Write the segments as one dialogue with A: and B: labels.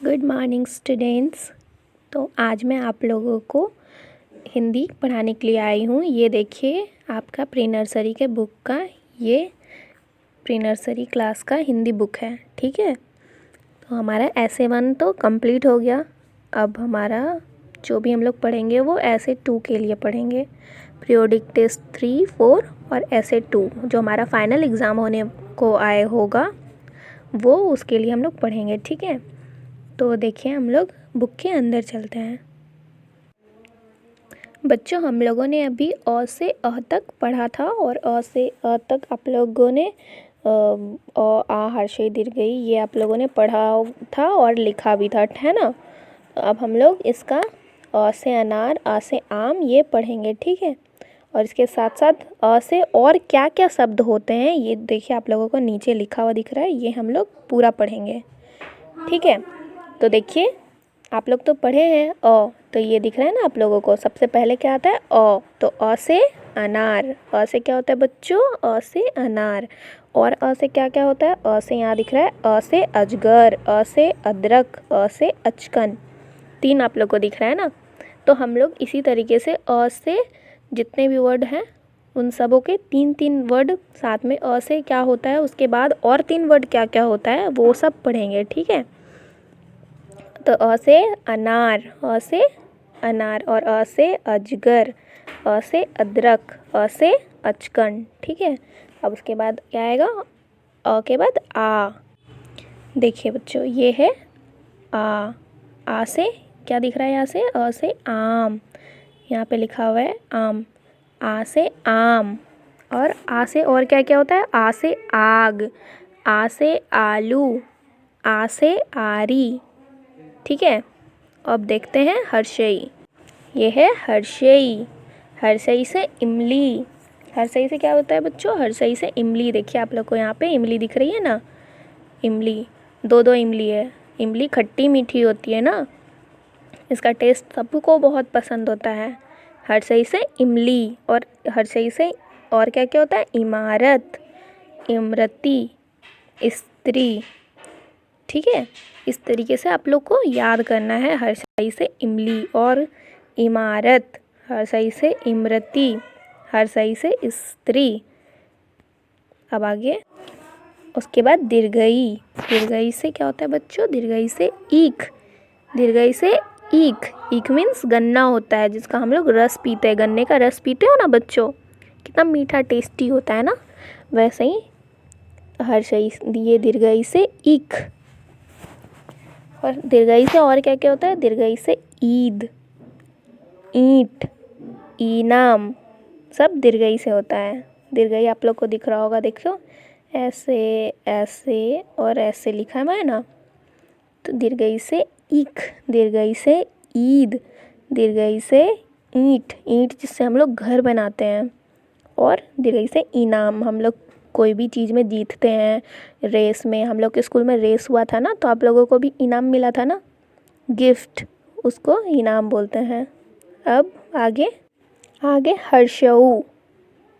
A: Good morning students. तो आज मैं आप लोगों को हिंदी पढ़ाने के लिए आई हूँ। ये देखिए आपका प्री नर्सरी के बुक का, ये प्री नर्सरी क्लास का हिंदी बुक है। ठीक है, तो हमारा ऐसे 1 तो कंप्लीट हो गया। अब हमारा जो भी हम लोग पढ़ेंगे वो ऐसे 2 के लिए पढ़ेंगे। पीरियोडिक टेस्ट 3, 4 और ऐसे 2 जो हमारा फाइनल एग्ज़ाम होने को आए होगा वो उसके लिए हम लोग पढ़ेंगे। ठीक है, तो देखिए हम लोग बुक के अंदर चलते हैं। बच्चों, हम लोगों ने अभी अ से अ तक पढ़ा था और अ से अ तक आप लोगों ने आ हर्षई दीर्घई ये आप लोगों ने पढ़ा था और लिखा भी था, है ना। अब हम लोग इसका अ से अनार, आ से आम ये पढ़ेंगे। ठीक है, और इसके साथ साथ अ से और क्या क्या शब्द होते हैं ये देखिए आप लोगों को नीचे लिखा हुआ दिख रहा है, ये हम लोग पूरा पढ़ेंगे। ठीक है, तो देखिए आप लोग तो पढ़े हैं अ, तो ये दिख रहा है ना आप लोगों को। सबसे पहले क्या आता है अ, तो अ से अनार। अ से क्या होता है बच्चों? अ से अनार। और अ से क्या क्या होता है? अ से यहाँ दिख रहा है अ से अजगर, अ से अदरक, अ से अचकन। 3 आप लोग को दिख रहा है ना। तो हम लोग इसी तरीके से अ से जितने भी वर्ड हैं उन सबों के 3-3 वर्ड साथ में अ से क्या होता है उसके बाद और 3 वर्ड क्या क्या होता है वो सब पढ़ेंगे। ठीक है, तो अ से अनार, अ से अनार, और अ से अजगर, अ से अदरक, अ से अचकन। ठीक है, अब उसके बाद क्या आएगा? अ के बाद आ। देखिए बच्चों ये है आ। आ से क्या दिख रहा है? यहाँ से अ से आम, यहाँ पे लिखा हुआ है आम। आ से आम। और आ से और क्या क्या होता है? आ से आग, आ से आलू, आ से आरी। ठीक है, अब देखते हैं हर्षई। ये है हर्षई। हर्षई से इमली। हर्षई से क्या होता है बच्चों? हर्षई से इमली। देखिए आप लोग को यहाँ पे इमली दिख रही है ना, इमली। 2-2 इमली है। इमली खट्टी मीठी होती है ना, इसका टेस्ट सबको बहुत पसंद होता है। हर्षई से इमली। और हर्षई से और क्या क्या होता है? इमारत, इमरती, स्त्री। ठीक है, इस तरीके से आप लोग को याद करना है। हर्षई से इमली और इमारत, हर्षई से इमरती, हर्षई से स्त्री। अब आगे उसके बाद दीर्घई। दीर्घई से क्या होता है बच्चों? दीर्घई से ईख। दीर्घई से ईख। ईख मीन्स गन्ना होता है जिसका हम लोग रस पीते हैं। गन्ने का रस पीते हो ना बच्चों, कितना मीठा टेस्टी होता है ना, वैसे ही हर्षई ये दीर्घई से ईख। और दीर्घई से और क्या क्या होता है? दीर्घई से ईद, ईंट, इनाम, सब दीर्घई से होता है। दीर्घई आप लोग को दिख रहा होगा, देखो ऐसे ऐसे और ऐसे लिखा है ना। तो दीर्घई से ईख, दीर्घई से ईद, दीर्घई से ईंट, ईंट जिससे हम लोग घर बनाते हैं। और दीर्घई से इनाम, हम लोग कोई भी चीज़ में जीतते हैं। रेस में, हम लोग के स्कूल में रेस हुआ था ना, तो आप लोगों को भी इनाम मिला था ना, गिफ्ट, उसको इनाम बोलते हैं। अब आगे आगे हर्षऊ।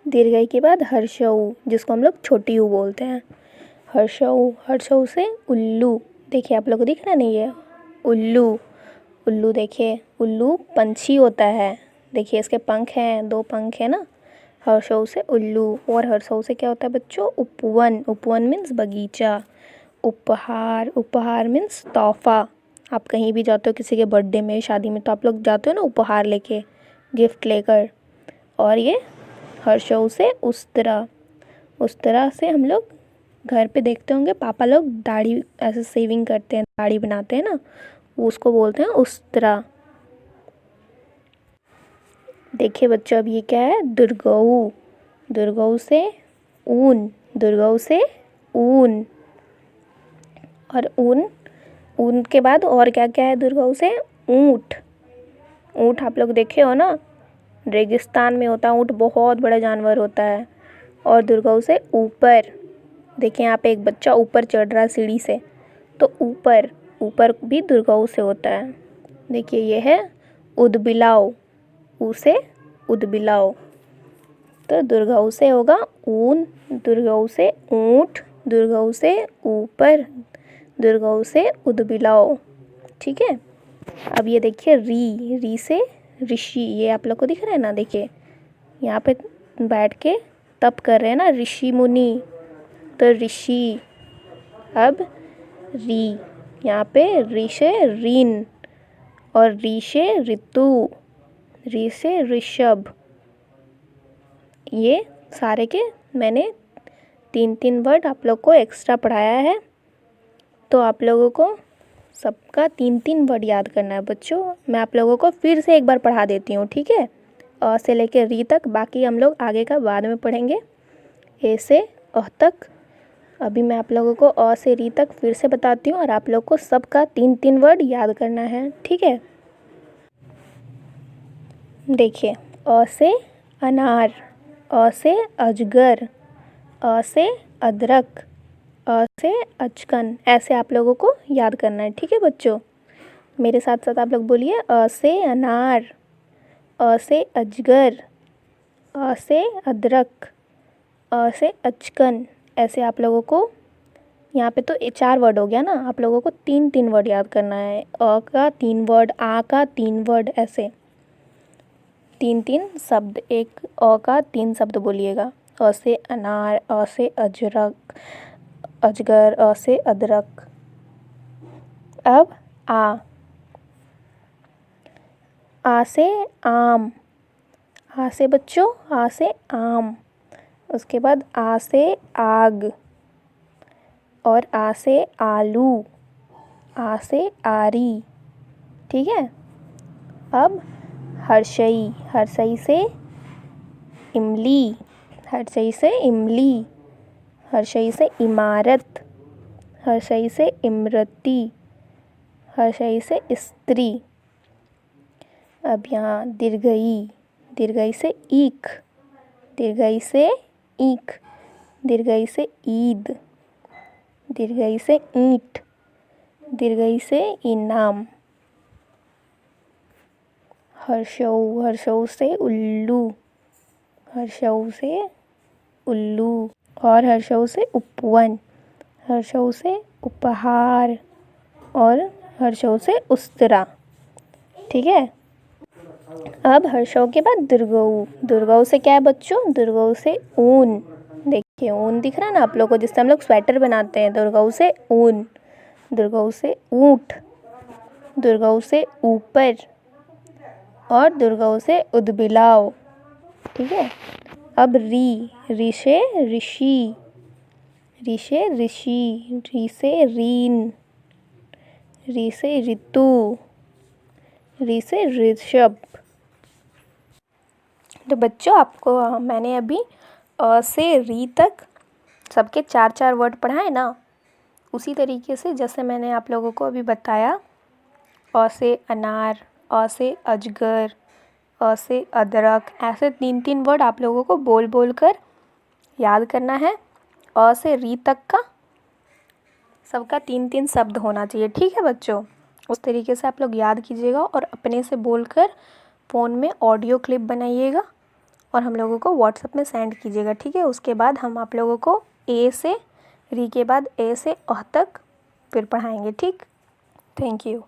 A: दीर्घई के बाद हर्षऊ जिसको हम लोग छोटी ऊ बोलते हैं। हर्षऊ। हर्षऊ से उल्लू। देखिए आप लोग को दिख रहा नहीं है उल्लू। उल्लू देखिए, उल्लू पंछी होता है। देखिए इसके पंख हैं, 2 पंख हैं ना। हर्षऊ से उल्लू। और हर्षऊ से क्या होता है बच्चों? उपवन। उपवन मीन्स बगीचा। उपहार। उपहार मीन्स तोहफा। आप कहीं भी जाते हो किसी के बर्थडे में, शादी में, तो आप लोग जाते हो ना उपहार लेके, गिफ्ट लेकर। और ये हर्षऊ से उस्तरा। उस्तरा से हम लोग घर पे देखते होंगे पापा लोग दाढ़ी ऐसे शेविंग करते हैं, दाढ़ी बनाते हैं ना, उसको बोलते हैं उस्तरा। देखिए बच्चों अब ये क्या है? दुर्गऊ। दुर्गऊ से ऊन। दुर्गऊ से ऊन। और ऊन, ऊन के बाद और क्या क्या है दुर्गऊ से? ऊँट। ऊँट आप लोग देखे हो ना, रेगिस्तान में होता है ऊँट, बहुत बड़ा जानवर होता है। और दुर्गऊ से ऊपर। देखिए यहाँ पे एक बच्चा ऊपर चढ़ रहा है सीढ़ी से, तो ऊपर, ऊपर भी दुर्गऊ से होता है। देखिए ये है उदबिलाव। ऊ से उदबिलाव। तो दुर्गऊ से होगा ऊन, दुर्गऊ से ऊँट, दुर्गऊ से ऊपर, दुर्गऊ से उदबिलाव। ठीक है। अब ये देखिए री से ऋषि, ये आप लोग को दिख रहा है ना, देखिए यहाँ पे बैठ के तप कर रहे हैं ना ऋषि मुनि, तो ऋषि। अब री, यहाँ पे री से रीन और री से ऋतु, री से ऋषभ। ये सारे के मैंने 3-3 वर्ड आप लोग को एक्स्ट्रा पढ़ाया है, तो आप लोगों को सबका 3-3 वर्ड याद करना है बच्चों। मैं आप लोगों को फिर से एक बार पढ़ा देती हूँ, ठीक है। अ से लेकर री तक, बाकी हम लोग आगे का बाद में पढ़ेंगे। ए से अह तक, अभी मैं आप लोगों को अ से री तक फिर से बताती हूँ और आप लोग को सबका 3-3 वर्ड याद करना है, ठीक है। देखिए, अ से अनार, अ से अजगर, अ से अदरक, अ से अचकन, ऐसे आप लोगों को याद करना है, ठीक है बच्चों। मेरे साथ साथ आप लोग बोलिए, अ से अनार, अ से अजगर, अ से अदरक, अ से अचकन। ऐसे आप लोगों को, यहाँ पे तो 4 वर्ड हो गया ना, आप लोगों को 3-3 वर्ड याद करना है। अ का 3 वर्ड, आ का 3 वर्ड, ऐसे 3-3 शब्द, एक अ का 3 शब्द बोलिएगा। अ से अनार, अ से अजरक, अजगर, अ से अदरक। अब आ से आम, आ से बच्चों, आ से आम। उसके बाद आ से आग और आ से आलू, आ से आरी, ठीक है। अब हर्षई, हर्षई से इमली, हर्षई से इमली, हर्षई से इमारत, हर्षई से इमरती, हर्षई से स्त्री। अब यहाँ दीर्घई, दीर्घई से ईख, दीर्घई से ईख, दीर्घई से ईद, दीर्घई से ईंट, दीर्घई से इनाम। हर्षऊ, हर्षऊ से उल्लू, हर्षऊ से उल्लू और हर्षऊ से उपवन, हर्षऊ से उपहार और हर्षऊ से उस्तरा, ठीक है। अब हर्षऊ के बाद दुर्गऊ, दुर्गऊ से क्या है बच्चों, दुर्गऊ से ऊन। देखिए ऊन दिख रहा है ना आप लोगों को, जिससे हम लोग स्वेटर बनाते हैं। दुर्गऊ से ऊन, दुर्गऊ से ऊंट, दुर्गऊ से ऊपर और दुर्गऊ से उदबिलाव, ठीक है। अब री से ऋषि, री से ऋषि, री से रीन, री से ऋतु, री से ऋषभ। तो बच्चों आपको मैंने अभी अ से री तक सबके 4-4 वर्ड पढ़ाए ना, उसी तरीके से जैसे मैंने आप लोगों को अभी बताया। अ से अनार, अ से अजगर, अ से अदरक, ऐसे 3-3 वर्ड आप लोगों को बोल बोल कर याद करना है। अ से री तक का सबका 3-3 शब्द होना चाहिए, ठीक है बच्चों। उस तरीके से आप लोग याद कीजिएगा और अपने से बोलकर फ़ोन में ऑडियो क्लिप बनाइएगा और हम लोगों को व्हाट्सएप में सेंड कीजिएगा, ठीक है। उसके बाद हम आप लोगों को ए से री के बाद ए से अह तक फिर पढ़ाएंगे, ठीक। Thank you.